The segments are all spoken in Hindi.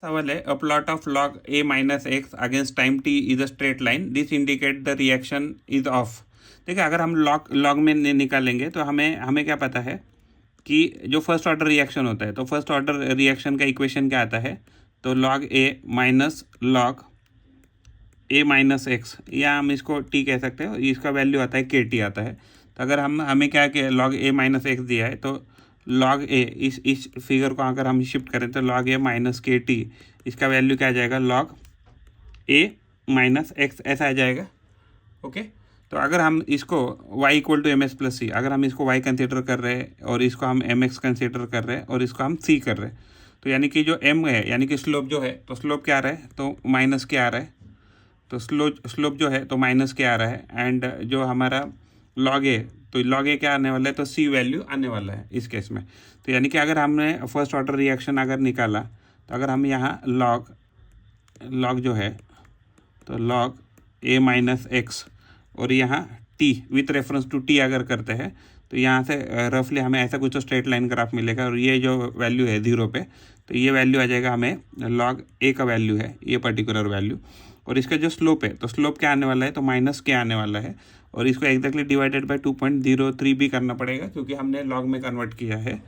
सवाल है, a plot of log a minus x against time t is a straight line, this indicate the reaction is of. देखिए, अगर हम लॉग में निकालेंगे तो हमें हमें क्या पता है कि जो फर्स्ट ऑर्डर रिएक्शन होता है, तो फर्स्ट ऑर्डर रिएक्शन का इक्वेशन क्या आता है, तो log a minus log a minus x, या हम इसको t कह सकते हैं, इसका वैल्यू आता है kt आता है। तो अगर हमें क्या कि log a माइनस एक्स दिया है, तो log a इस फिगर को अगर हम शिफ्ट करें तो log a माइनस kt, इसका वैल्यू क्या आ जाएगा, log a माइनस एक्स, ऐसा आ जाएगा। ओके, तो अगर हम इसको y equal to M S plus C, अगर हम इसको y कंसिडर कर रहे हैं और इसको हम एम एक्स कंसिडर कर रहे हैं और इसको हम c कर रहे हैं, तो यानी कि जो m है, यानी कि स्लोप जो है, तो स्लोप क्या आ रहा है, तो माइनस क्या आ रहा है, तो स्लोप जो है तो माइनस क्या आ रहा है, एंड जो हमारा log a, तो log a क्या आने वाला है, तो c वैल्यू आने वाला है इस केस में। तो यानी कि अगर हमने फर्स्ट ऑर्डर रिएक्शन अगर निकाला, तो अगर हम यहाँ log जो है, तो log a माइनस एक्स और यहाँ t with reference to t अगर करते हैं, तो यहाँ से रफली हमें ऐसा कुछ तो स्ट्रेट लाइन ग्राफ मिलेगा, और ये जो वैल्यू है 0 पे, तो ये वैल्यू आ जाएगा हमें log a का वैल्यू है, ये पर्टिकुलर वैल्यू। और इसका जो स्लोप है, तो स्लोप क्या आने वाला है, तो माइनस क्या आने वाला है, और इसको एग्जैक्टली डिवाइडेड बाय 2.03 भी करना पड़ेगा क्योंकि हमने लॉग में कन्वर्ट किया है।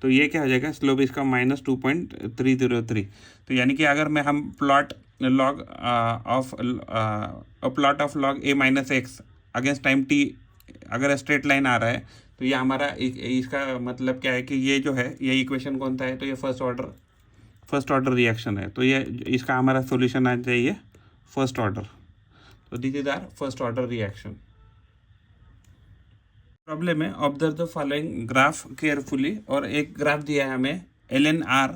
तो ये क्या हो जाएगा, स्लोप इसका -2.303। तो यानी कि अगर हम plot log of plot of log a minus x against time t, अगर स्ट्रेट लाइन आ रहा है, तो ये हमारा इसका मतलब क्या है कि ये जो है, ये इक्वेशन कौन सा है, तो ये फर्स्ट ऑर्डर रिएक्शन है। तो ये इसका हमारा सॉल्यूशन आ जाइए फर्स्ट ऑर्डर। तो this is our first order reaction. Problem है, observe the following graph carefully, और एक ग्राफ दिया है हमें LNR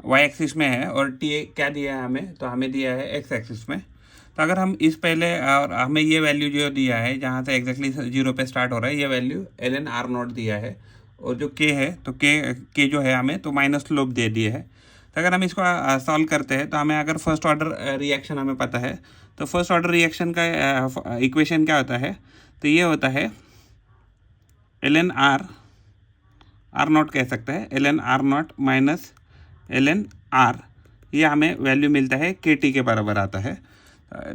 वाई एक्सिस में है, और टी क्या दिया है हमें, तो हमें दिया है एक्स एक्सिस में। तो अगर हम इस पहले, और हमें ये वैल्यू जो दिया है जहाँ से एग्जैक्टली 0 पे स्टार्ट हो रहा है, ये वैल्यू LNR0 दिया है, और जो के है, तो के जो है हमें तो माइनस स्लोप दे दिए है। तो अगर हम इसको सॉल्व करते हैं, तो हमें अगर फर्स्ट ऑर्डर रिएक्शन हमें पता है, तो फर्स्ट ऑर्डर रिएक्शन का इक्वेशन क्या होता है, तो ये होता है LNR0 कह सकते हैं, LNR0 माइनस LNR, ये हमें वैल्यू मिलता है KT के बराबर आता है।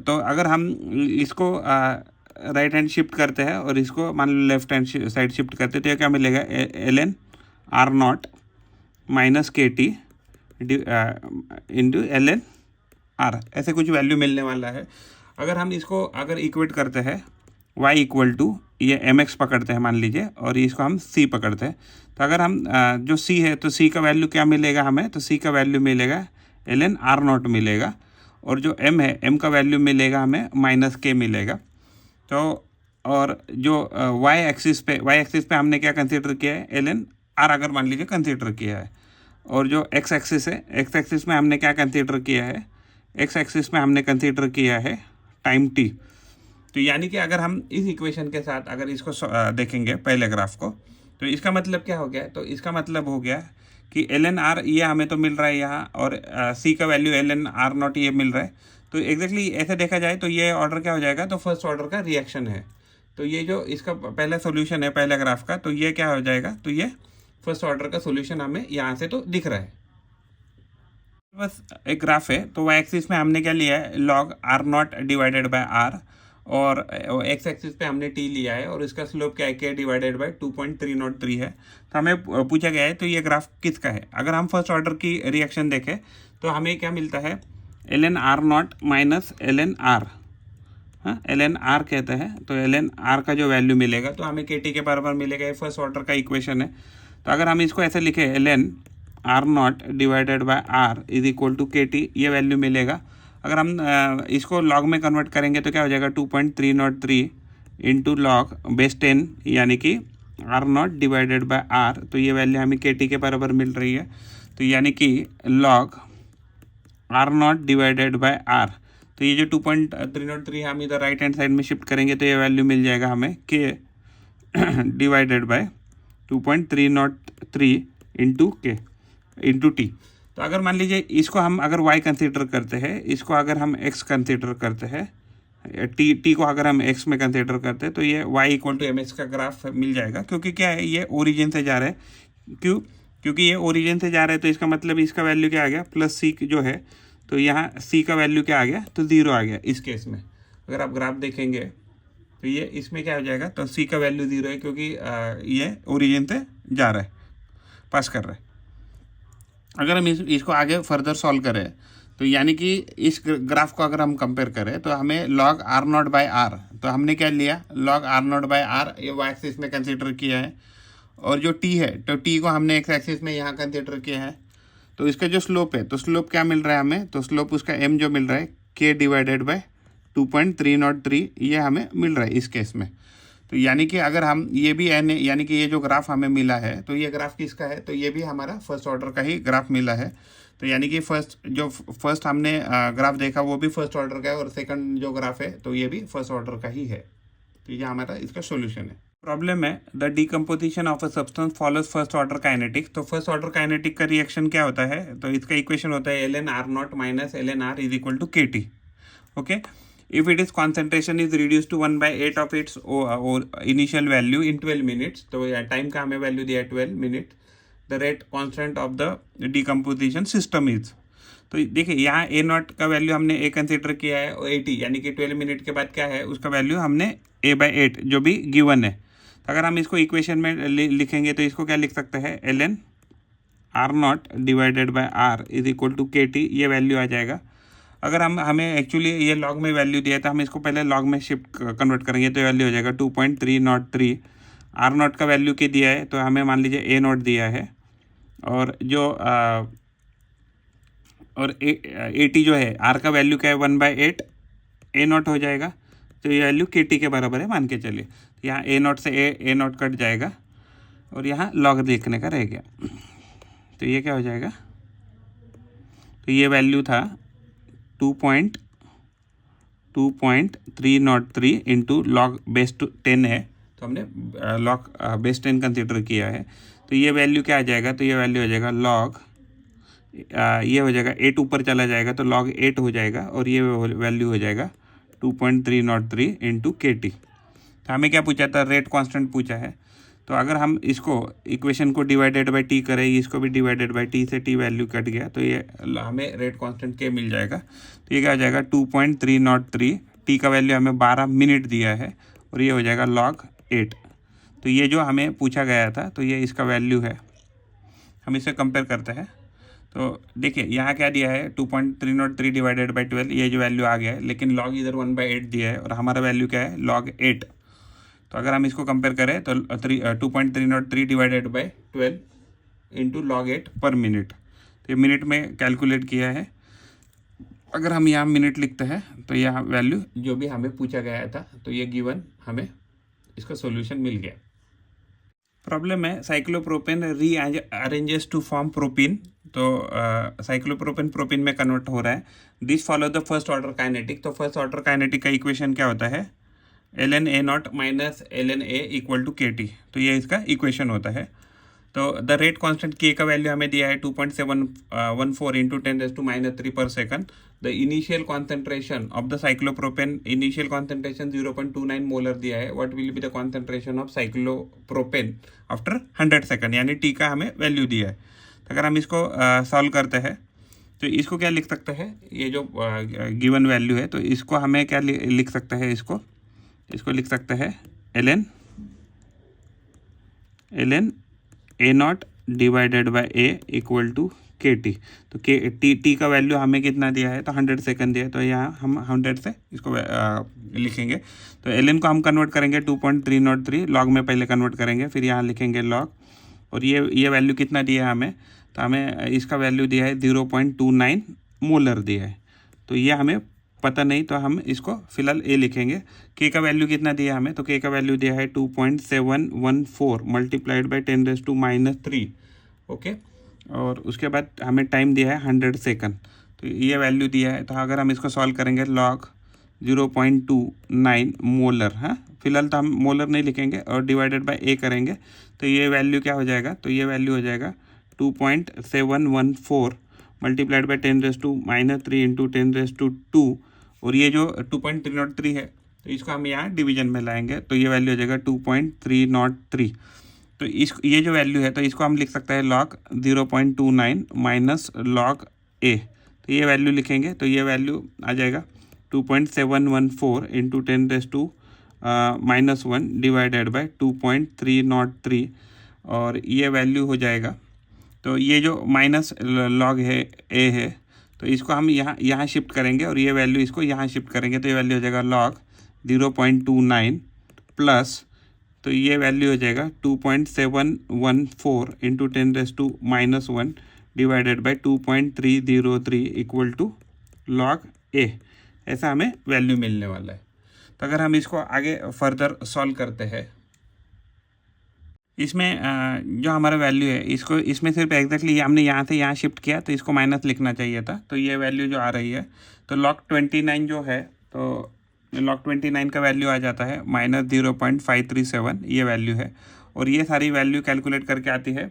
तो अगर हम इसको राइट हैंड शिफ्ट करते हैं और इसको मान लो लेफ्ट हैंड साइड शिफ्ट करते हैं, तो ये क्या मिलेगा, LNR0 minus KT into LNR, ऐसे कुछ वैल्यू मिलने वाला है। अगर हम इसको अगर इक्वेट करते हैं, y इक्वल टू ये mx पकड़ते हैं मान लीजिए, और इसको हम c पकड़ते हैं, तो अगर हम जो c है, तो c का वैल्यू क्या मिलेगा हमें, तो c का वैल्यू मिलेगा LNR0 मिलेगा, और जो m है, m का वैल्यू मिलेगा हमें माइनस k मिलेगा। तो और जो y एक्सिस पे हमने क्या कंसिडर किया है, LNR अगर मान लीजिए कंसिडर किया है, और जो x एक्सिस है, x एक्सिस में हमने क्या कंसिडर किया है, x एक्सिस में हमने कंसिडर किया है टाइम t। तो यानी कि अगर हम इस इक्वेशन के साथ अगर इसको देखेंगे पहले ग्राफ को, तो इसका मतलब क्या हो गया, तो इसका मतलब हो गया कि LNR ये हमें तो मिल रहा है यहाँ, और C का वैल्यू LNR0 ये मिल रहा है। तो एग्जैक्टली ऐसे देखा जाए तो ये ऑर्डर क्या हो जाएगा, तो फर्स्ट ऑर्डर का रिएक्शन है। तो ये जो इसका पहला सोल्यूशन है पहले ग्राफ का, तो ये क्या हो जाएगा, तो ये फर्स्ट ऑर्डर का सोल्यूशन हमें यहाँ से तो दिख रहा है। बस एक ग्राफ है, तो वाई एक्सिस में हमने क्या लिया है, log R0 divided by R, और एक्स एक्सिस पे हमने t लिया है, और इसका स्लोप क्या है, k डिवाइडेड बाय 2.303 है। तो हमें पूछा गया है तो ये ग्राफ किसका है। अगर हम फर्स्ट ऑर्डर की रिएक्शन देखें, तो हमें क्या मिलता है, LNR0 माइनस LNR, हाँ LNR कहते हैं, तो LNR का जो वैल्यू मिलेगा, तो हमें KT के बराबर मिलेगा, ये फर्स्ट ऑर्डर का इक्वेशन है। तो अगर हम इसको ऐसे लिखे, LNR0 divided by R is equal to KT, ये वैल्यू मिलेगा। अगर हम इसको लॉग में कन्वर्ट करेंगे, तो क्या हो जाएगा, 2.303 इंटू लॉग बेस 10, यानी कि R0 डिवाइडेड बाय R, तो ये वैल्यू हमें KT के बराबर मिल रही है। तो यानी कि log R0 divided by R, तो ये जो 2.303 हम इधर राइट हैंड साइड में शिफ्ट करेंगे, तो ये वैल्यू मिल जाएगा हमें K divided by 2.303 into K into T। तो अगर मान लीजिए इसको हम अगर y कंसिडर करते हैं, इसको अगर हम x कंसिडर करते हैं, t को अगर हम x में कंसिडर करते हैं, तो ये y इक्वल टू mx का ग्राफ मिल जाएगा, क्योंकि क्या है, ये ओरिजिन से जा रहा है। क्यों, क्योंकि ये ओरिजिन से जा रहा है तो इसका मतलब इसका वैल्यू क्या आ गया, प्लस सी जो है, तो यहाँ सी का वैल्यू क्या आ गया, तो 0 आ गया इस केस में। अगर आप ग्राफ देखेंगे तो ये इसमें क्या हो जाएगा, तो सी का वैल्यू 0 है क्योंकि ये ओरिजिन से जा रहा है, पास कर रहा है। अगर हम इसको आगे फर्दर सॉल्व करें तो यानी कि इस ग्राफ को अगर हम कंपेयर करें तो हमें log r nought by R, तो हमने क्या लिया, log r nought by R, ये वाई एक्सिस में कंसिडर किया है, और जो t है तो t को हमने एक्स एक्सिस में यहाँ कंसिडर किया है। तो इसका जो स्लोप है, तो स्लोप क्या मिल रहा है हमें, तो स्लोप उसका m जो मिल रहा है k डिवाइडेड बाई 2.303, ये हमें मिल रहा है इस केस में। तो यानी कि अगर हम ये भी n, यानी कि ये जो ग्राफ हमें मिला है तो ये ग्राफ किसका है, तो ये भी हमारा फर्स्ट ऑर्डर का ही ग्राफ मिला है। तो यानी कि फर्स्ट हमने ग्राफ देखा वो भी फर्स्ट ऑर्डर का है, और सेकंड जो ग्राफ है तो ये भी फर्स्ट ऑर्डर का ही है। तो ये हमारा इसका सॉल्यूशन है। प्रॉब्लम है the decomposition of a substance follows first order kinetic. तो फर्स्ट ऑर्डर काइनेटिक का रिएक्शन क्या होता है, तो इसका इक्वेशन होता है ln r nought minus ln r is equal to kt। Okay, if its concentration is reduced to 1/8 of its initial value in 12 minutes, तो टाइम का हमें वैल्यू दिया है 12 minute, the rate constant of the decomposition system is. तो देखिए यहाँ ए नॉट का वैल्यू हमने ए कंसिडर किया है, और 80 यानी कि 12 मिनट के बाद क्या है उसका वैल्यू हमने a/8 जो भी गिवन है। तो अगर हम इसको इक्वेशन में लिखेंगे तो इसको क्या लिख सकते हैं, ln r nought divided by r is equal to kt, ये वैल्यू आ जाएगा। अगर हमें एक्चुअली ये लॉग में वैल्यू दिया है तो हम इसको पहले लॉग में शिफ्ट कन्वर्ट करेंगे तो वैल्यू हो जाएगा 2.303। आर नॉट का वैल्यू क्या दिया है, तो हमें मान लीजिए ए नॉट दिया है, और जो और 80 जो है आर का वैल्यू क्या है 1/8, ए नॉट हो जाएगा, तो ये वैल्यू के टी के बराबर है मान के चलिए। यहाँ ए नॉट से ए नॉट कट जाएगा, और यहाँ लॉग देखने का रह गया, तो ये क्या हो जाएगा, तो ये वैल्यू था 2.303 इंटू लॉग बेस 10 है, तो हमने लॉग बेस 10 कंसिडर किया है। तो ये वैल्यू क्या आ जाएगा, तो ये वैल्यू हो जाएगा लॉग, ये हो जाएगा 8 ऊपर चला जाएगा तो लॉग 8 हो जाएगा, और ये वैल्यू हो जाएगा 2.303 इंटू के टी। तो हमें क्या पूछा था, रेट कांस्टेंट पूछा है। तो अगर हम इसको इक्वेशन को डिवाइडेड बाई टी करें, इसको भी डिवाइडेड बाई टी से टी वैल्यू कट गया, तो ये हमें रेट कांस्टेंट के मिल जाएगा। तो ये क्या हो जाएगा 2.303, टी का वैल्यू हमें 12 मिनट दिया है, और ये हो जाएगा log 8। तो ये जो हमें पूछा गया था तो ये इसका वैल्यू है। हम इसे कंपेयर करते हैं तो देखिए यहाँ क्या दिया है 2.303 डिवाइडेड बाई 12, ये जो वैल्यू आ गया है, लेकिन लॉग इधर 1/8 दिया है, और हमारा वैल्यू क्या है log 8। तो अगर हम इसको कंपेयर करें तो 2.303 डिवाइडेड बाई 12 इंटू log 8 पर मिनट, तो ये मिनट में कैलकुलेट किया है। अगर हम यहाँ मिनट लिखते हैं तो यहाँ वैल्यू जो भी हमें पूछा गया था तो ये गिवन हमें इसका सॉल्यूशन मिल गया। प्रॉब्लम है cyclopropane rearranges to form propene. तो साइक्लोप्रोपेन प्रोपीन में कन्वर्ट हो रहा है। This follow the first order kinetic. तो फर्स्ट ऑर्डर काइनेटिक का इक्वेशन क्या होता है, ln a nought minus ln a equal to K T. तो ये इसका इक्वेशन होता है। तो द रेट कांस्टेंट k का वैल्यू हमें दिया है 2.714 into 10⁻³ per second. The initial concentration of the cyclopropane, initial concentration 0.29 molar दिया है। What will be the concentration of cyclopropane after 100 second, यानी t का हमें वैल्यू दिया है। तो अगर हम इसको सॉल्व करते हैं तो इसको क्या लिख सकते हैं, ये जो गिवन वैल्यू है तो इसको हमें क्या लिख सकते हैं, इसको लिख सकते हैं ln a nought divided by a equal to K T. तो के टी का वैल्यू हमें कितना दिया है, तो 100 सेकंड दिया है, तो यहाँ हम 100 से इसको लिखेंगे। तो ln को हम कन्वर्ट करेंगे 2.303, लॉग में पहले कन्वर्ट करेंगे, फिर यहाँ लिखेंगे लॉग, और ये वैल्यू कितना दिया है हमें, तो हमें इसका वैल्यू दिया है 0.29 मोलर दिया है। तो ये हमें पता नहीं, तो हम इसको फिलहाल ए लिखेंगे। के का वैल्यू कितना दिया है हमें, तो के का वैल्यू दिया है 2.714 मल्टीप्लाइड बाई 10⁻³ ओके। और उसके बाद हमें टाइम दिया है 100 सेकंड, तो ये वैल्यू दिया है। तो अगर हम इसको सॉल्व करेंगे लॉग 0.29 मोलर, हाँ फिलहाल तो हम मोलर नहीं लिखेंगे, और डिवाइडेड बाय ए करेंगे, तो ये वैल्यू क्या हो जाएगा, तो ये वैल्यू हो जाएगा 2.714 मल्टीप्लाइड बाई 10⁻³ इंटू 10⁻², और ये जो 2.303 है तो इसको हम यहाँ डिवीजन में लाएंगे, तो ये वैल्यू हो जाएगा 2.303। तो ये जो वैल्यू है तो इसको हम लिख सकते हैं log 0.29 माइनस log a। तो ये वैल्यू लिखेंगे तो ये वैल्यू आ जाएगा 2.714 इंटू 10⁻⁻1 डिवाइडेड बाय 2.303 और ये वैल्यू हो जाएगा। तो ये जो माइनस log है a है तो इसको हम यहाँ शिफ्ट करेंगे और ये वैल्यू इसको यहाँ शिफ्ट करेंगे तो ये वैल्यू हो जाएगा log 0.29 प्लस तो ये वैल्यू हो जाएगा 2.714 into 10⁻⁻1 divided by 2.303 equal to log a। ऐसा हमें वैल्यू मिलने वाला है। तो अगर हम इसको आगे फर्दर सॉल्व करते हैं, इसमें जो हमारा वैल्यू है इसको इसमें सिर्फ एग्जैक्टली हमने यहाँ से यहाँ शिफ्ट किया तो इसको माइनस लिखना चाहिए था। तो ये वैल्यू जो आ रही है तो log 29 जो है तो log 29 का वैल्यू आ जाता है -0.537 ये वैल्यू है और ये सारी वैल्यू कैलकुलेट करके आती है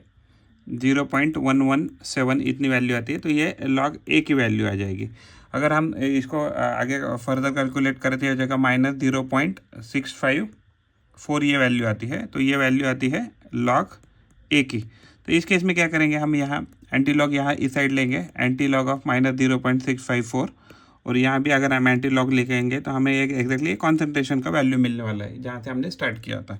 0.117 इतनी वैल्यू आती है। तो ये log a की वैल्यू आ जाएगी। अगर हम इसको आगे फर्दर कैलकुलेट करते हो जाएगा -0.654 ये वैल्यू आती है। तो ये वैल्यू आती है log a की। तो इस केस में क्या करेंगे हम यहाँ एंटी लॉग यहाँ इस साइड लेंगे एंटी लॉग ऑफ -0.654 और यहाँ भी अगर हम एंटी लॉग लिखेंगे तो हमें एक एग्जैक्टली कॉन्सेंट्रेशन का वैल्यू मिलने वाला है जहाँ से हमने स्टार्ट किया था।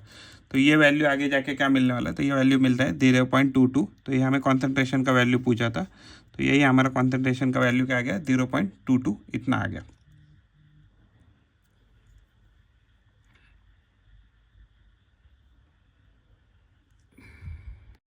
तो ये वैल्यू आगे जाके क्या मिलने वाला है तो ये वैल्यू मिलता है 0.22। तो ये हमें कॉन्सेंट्रेशन का वैल्यू पूछा था तो यही हमारा कॉन्सेंट्रेशन का वैल्यू क्या आ गया 0.22 इतना आ गया।